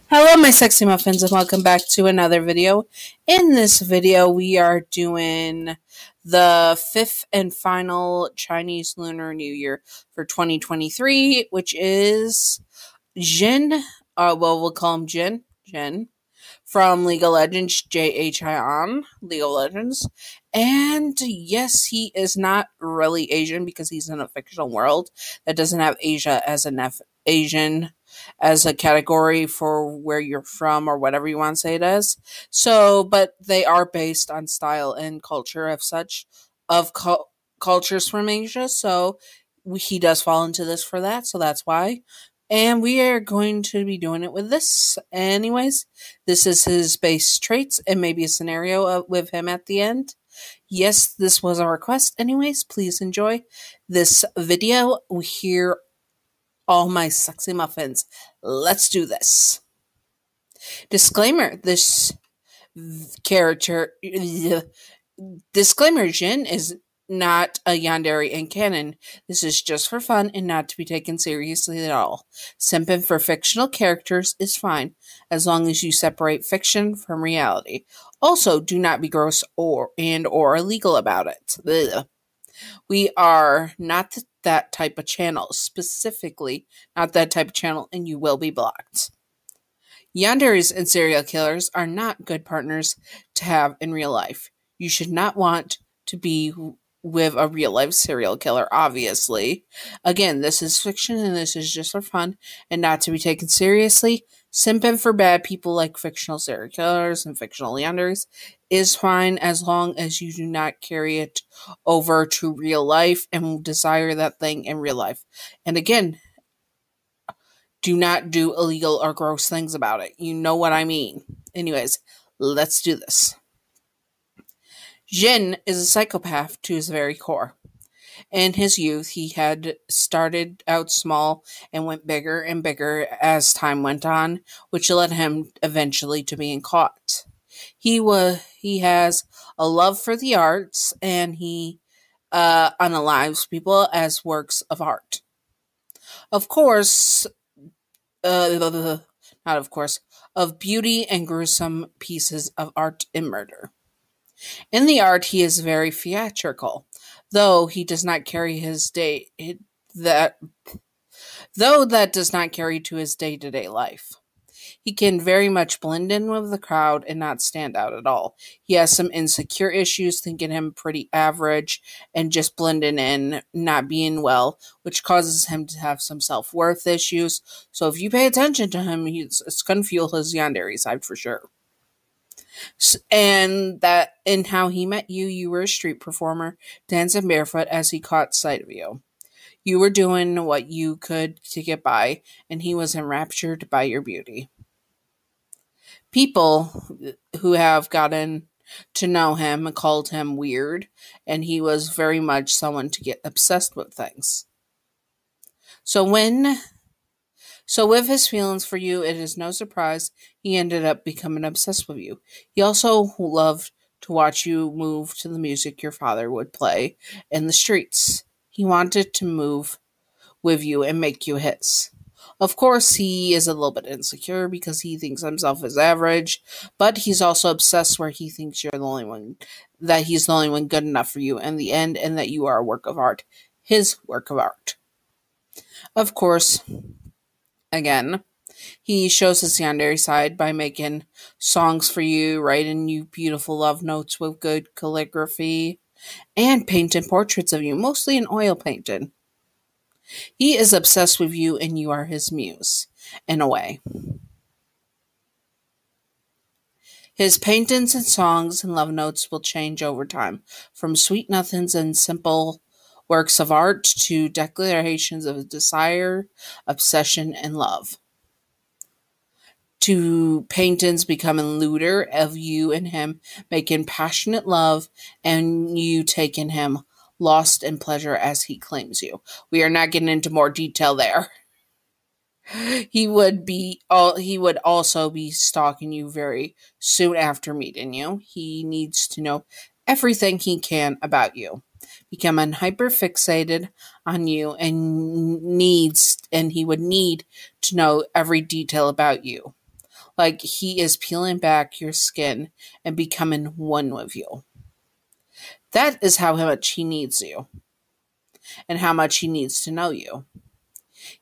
Hello, my sexy muffins, and welcome back to another video. In this video, we are doing the fifth and final Chinese Lunar New Year for 2023, which is Jhin. We'll call him Jhin. Jhin from League of Legends, Jhin, League of Legends. And yes, he is not really Asian because he's in a fictional world that doesn't have Asia as Asian as a category for where you're from or whatever you want to say it as. So, but they are based on style and culture of such of cultures from Asia. So he does fall into this for that. So that's why. And we are going to be doing it with this. Anyways, this is his base traits and maybe a scenario with him at the end. Yes, this was a request. Anyways, please enjoy this video. We hear all my sexy muffins. Let's do this. Disclaimer, Disclaimer, Jhin is not a Yandere in canon. This is just for fun and not to be taken seriously at all. Simping for fictional characters is fine, as long as you separate fiction from reality. Also, do not be gross or illegal about it. Ugh. We are not that type of channel, specifically not that type of channel, and you will be blocked. Yanderes and serial killers are not good partners to have in real life. You should not want to be with a real life serial killer, obviously. Again, this is fiction and this is just for fun and not to be taken seriously. Simping for bad people like fictional serial killers and fictional Yanderes is fine as long as you do not carry it over to real life and desire that thing in real life. And again, do not do illegal or gross things about it. You know what I mean. Anyways, let's do this. Jhin is a psychopath to his very core. In his youth, he had started out small and went bigger and bigger as time went on, which led him eventually to being caught. He has a love for the arts, and he unalives people as works of art. Of course, not of course, of beauty and gruesome pieces of art and murder. In the art, he is very theatrical, though he does not carry his that does not carry to his day-to-day life. He can very much blend in with the crowd and not stand out at all. He has some insecure issues, thinking him pretty average and just blending in, not being well, which causes him to have some self-worth issues. So if you pay attention to him, it's going to fuel his Yandere side for sure. And that in how he met you, you were a street performer, dancing barefoot as he caught sight of you. You were doing what you could to get by, and he was enraptured by your beauty. People who have gotten to know him called him weird, and he was very much someone to get obsessed with things. So with his feelings for you, it is no surprise he ended up becoming obsessed with you. He also loved to watch you move to the music your father would play in the streets. He wanted to move with you and make you his. Of course, he is a little bit insecure because he thinks himself as average, but he's also obsessed where he thinks you're the only one, that he's the only one good enough for you in the end, and that you are a work of art, his work of art. Of course, again, he shows his Yandere side by making songs for you, writing you beautiful love notes with good calligraphy, and painting portraits of you, mostly in oil painting. He is obsessed with you and you are his muse, in a way. His paintings and songs and love notes will change over time, from sweet nothings and simple works of art to declarations of desire, obsession, and love. To paintings becoming lewder of you and him, making passionate love, and you taking him lost in pleasure as he claims you. We are not getting into more detail there. He would also be stalking you very soon after meeting you. He needs to know everything he can about you. Becoming hyper fixated on you and he would need to know every detail about you. like he is peeling back your skin and becoming one with you. That is how much he needs you and how much he needs to know you.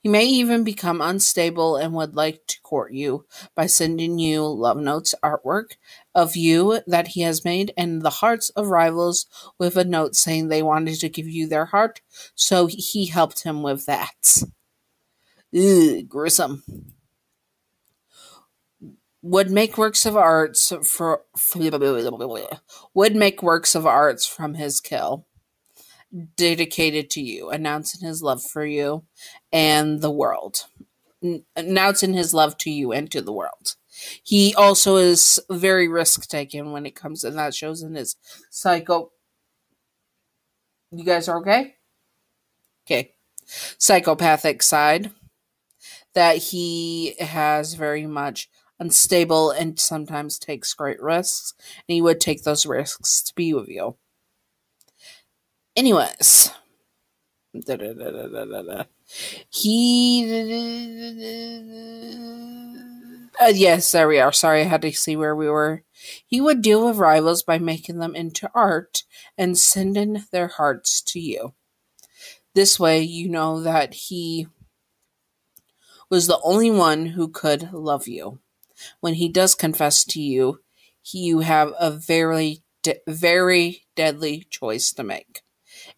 He may even become unstable and would like to court you by sending you love notes artwork of you that he has made and the hearts of rivals with a note saying they wanted to give you their heart, so he helped him with that. Ugh, gruesome. Would make works of arts from his kill, dedicated to you, announcing his love for you and the world. Announcing his love to you and to the world. He also is very risk taking when it comes, and that shows in his psycho. You guys are okay? Okay. Psychopathic side that he has very much unstable and sometimes takes great risks, and he would take those risks to be with you. Anyways. Yes, there we are. Sorry, I had to see where we were. He would deal with rivals by making them into art and sending their hearts to you. This way, you know that he was the only one who could love you. When he does confess to you, you have a very, very deadly choice to make.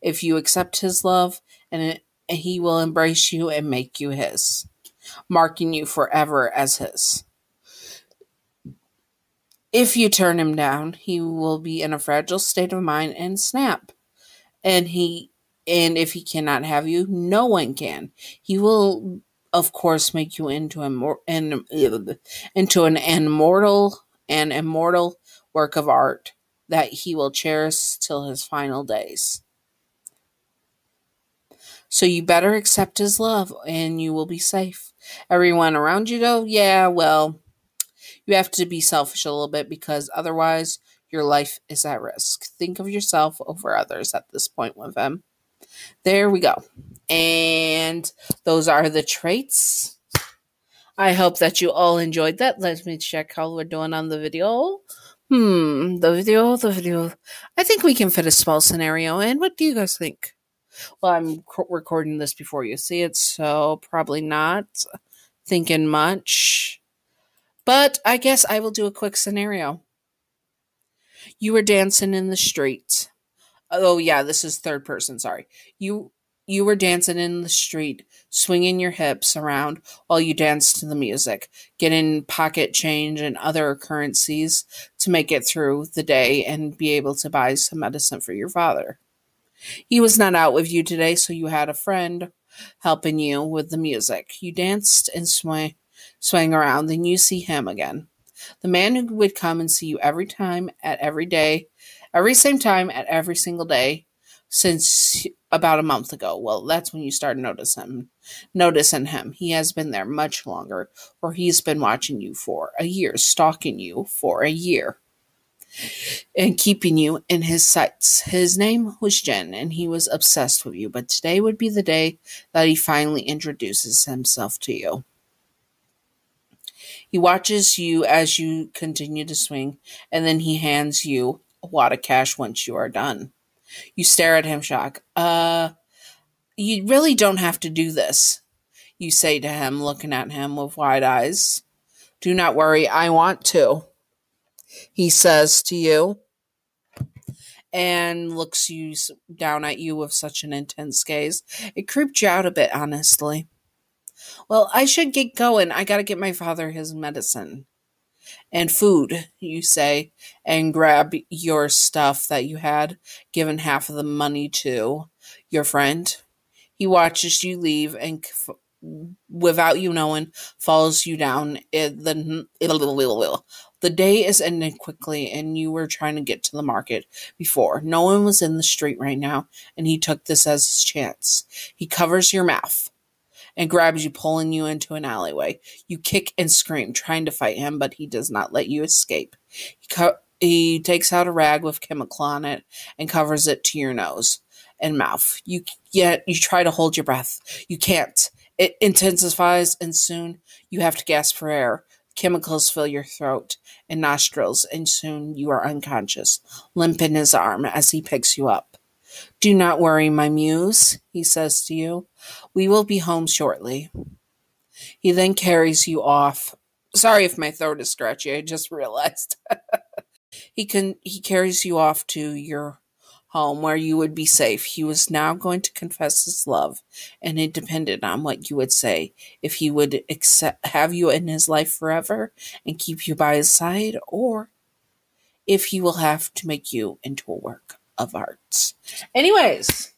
If you accept his love, and he will embrace you and make you his, marking you forever as his. If you turn him down, he will be in a fragile state of mind and snap. And if he cannot have you, no one can. He will, of course, make you into an immortal work of art that he will cherish till his final days. So you better accept his love and you will be safe. Everyone around you, though, yeah, well, you have to be selfish a little bit because otherwise your life is at risk. Think of yourself over others at this point with him. There we go. And those are the traits. I hope that you all enjoyed that. Let me check how we're doing on the video. The video. I think we can fit a small scenario in. What do you guys think? Well, I'm recording this before you see it, so probably not thinking much. But I guess I will do a quick scenario. You were dancing in the street. Oh, yeah, this is third person, sorry. You were dancing in the street, swinging your hips around while you danced to the music, getting pocket change and other currencies to make it through the day and be able to buy some medicine for your father. He was not out with you today, so you had a friend helping you with the music. You danced and swang around, then you see him again. The man who would come and see you every time, at every day, every same time, at every single day, since about a month ago. Well, that's when you start noticing him. He has been there much longer, or he's been watching you for a year, stalking you for a year, and keeping you in his sights. His name was Jhin, and he was obsessed with you, but today would be the day that he finally introduces himself to you. He watches you as you continue to swing, and then he hands you a wad of cash once you are done. You stare at him, shocked. You really don't have to do this, you say to him, looking at him with wide eyes. Do not worry, I want to, he says to you, and looks you down at you with such an intense gaze. It creeped you out a bit, honestly. Well, I should get going. I gotta get my father his medicine. And food, you say, and grab your stuff that you had given half of the money to your friend. He watches you leave and, without you knowing, follows you down. The day is ending quickly, and you were trying to get to the market before. No one was in the street right now, and he took this as his chance. He covers your mouth and grabs you, pulling you into an alleyway. You kick and scream, trying to fight him, but he does not let you escape. He takes out a rag with chemical on it and covers it to your nose and mouth. You try to hold your breath. You can't. It intensifies, and soon you have to gasp for air. Chemicals fill your throat and nostrils, and soon you are unconscious, limp in his arm as he picks you up. Do not worry, my muse, he says to you. We will be home shortly. He then carries you off. Sorry if my throat is scratchy, I just realized. He carries you off to your home where you would be safe. He was now going to confess his love, and it depended on what you would say. If he would have you in his life forever and keep you by his side, or if he will have to make you into a work of art. Anyways,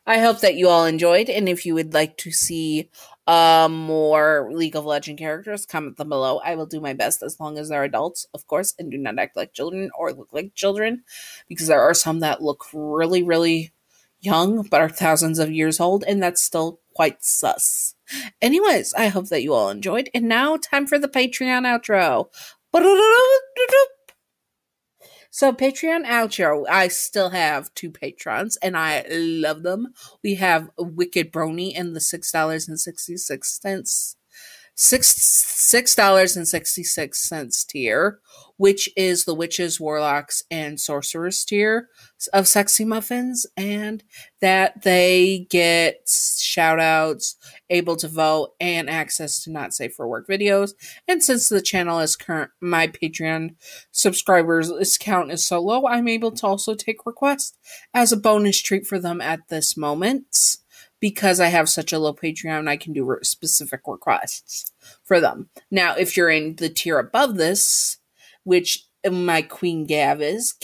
I hope that you all enjoyed, and if you would like to see more League of Legends characters, comment them below. I will do my best as long as they're adults, of course, and do not act like children or look like children, because there are some that look really, really young but are thousands of years old, and that's still quite sus. Anyways, I hope that you all enjoyed, and now time for the Patreon outro. So, Patreon outro, I still have 2 patrons, and I love them. We have Wicked Brony in the $6.66 $6.66 tier, which is the witches, warlocks, and sorcerers tier of Sexy Muffins, and that they get shout outs, able to vote, and access to not safe for work videos. And since the channel is my Patreon subscribers count is so low, I'm able to also take requests as a bonus treat for them at this moment. Because I have such a low Patreon, I can do specific requests for them. Now, if you're in the tier above this, which my queen Gav is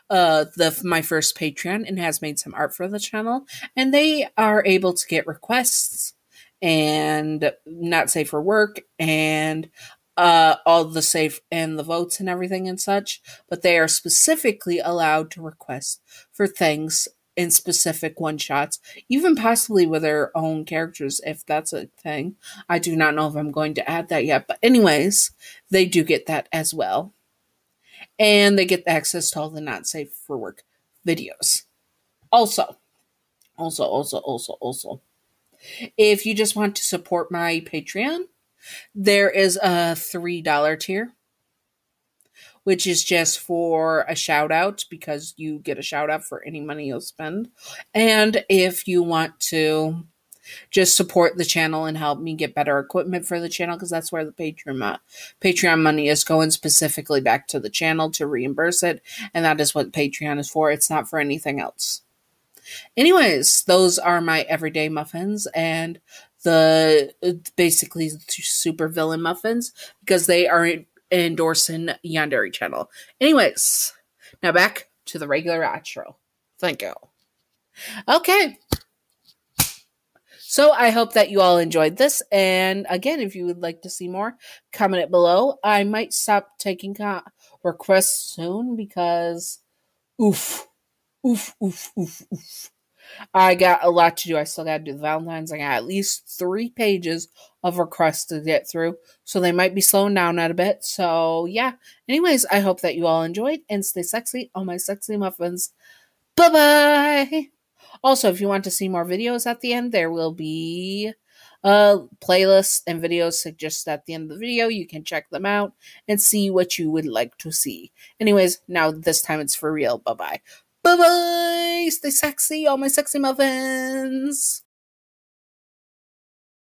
my first Patreon and has made some art for the channel, and they are able to get requests and not safe for work and all the safe and the votes and everything and such, but they are specifically allowed to request for things in specific one-shots, even possibly with their own characters, if that's a thing. I do not know if I'm going to add that yet, but anyways, they do get that as well. And they get access to all the not safe for work videos. Also, if you just want to support my Patreon, there is a $3 tier, which is just for a shout out, because you get a shout out for any money you'll spend. And if you want to just support the channel and help me get better equipment for the channel, because that's where the Patreon money is going specifically back to the channel to reimburse it. And that is what Patreon is for. It's not for anything else. Anyways, those are my everyday muffins and the basically super villain muffins, because they are endorsing Yandere channel. Anyways, now back to the regular outro. Thank you. Okay. So I hope that you all enjoyed this. And again, if you would like to see more, comment it below. I might stop taking requests soon because oof. I got a lot to do. I still got to do the Valentine's. I got at least 3 pages of requests to get through. So they might be slowing down a bit. So yeah. Anyways, I hope that you all enjoyed and stay sexy. All my sexy muffins. Bye-bye. Also, if you want to see more videos at the end, there will be playlists and videos suggested at the end of the video. You can check them out and see what you would like to see. Anyways, now this time it's for real. Bye-bye. Bye-bye. Stay sexy, all my sexy muffins.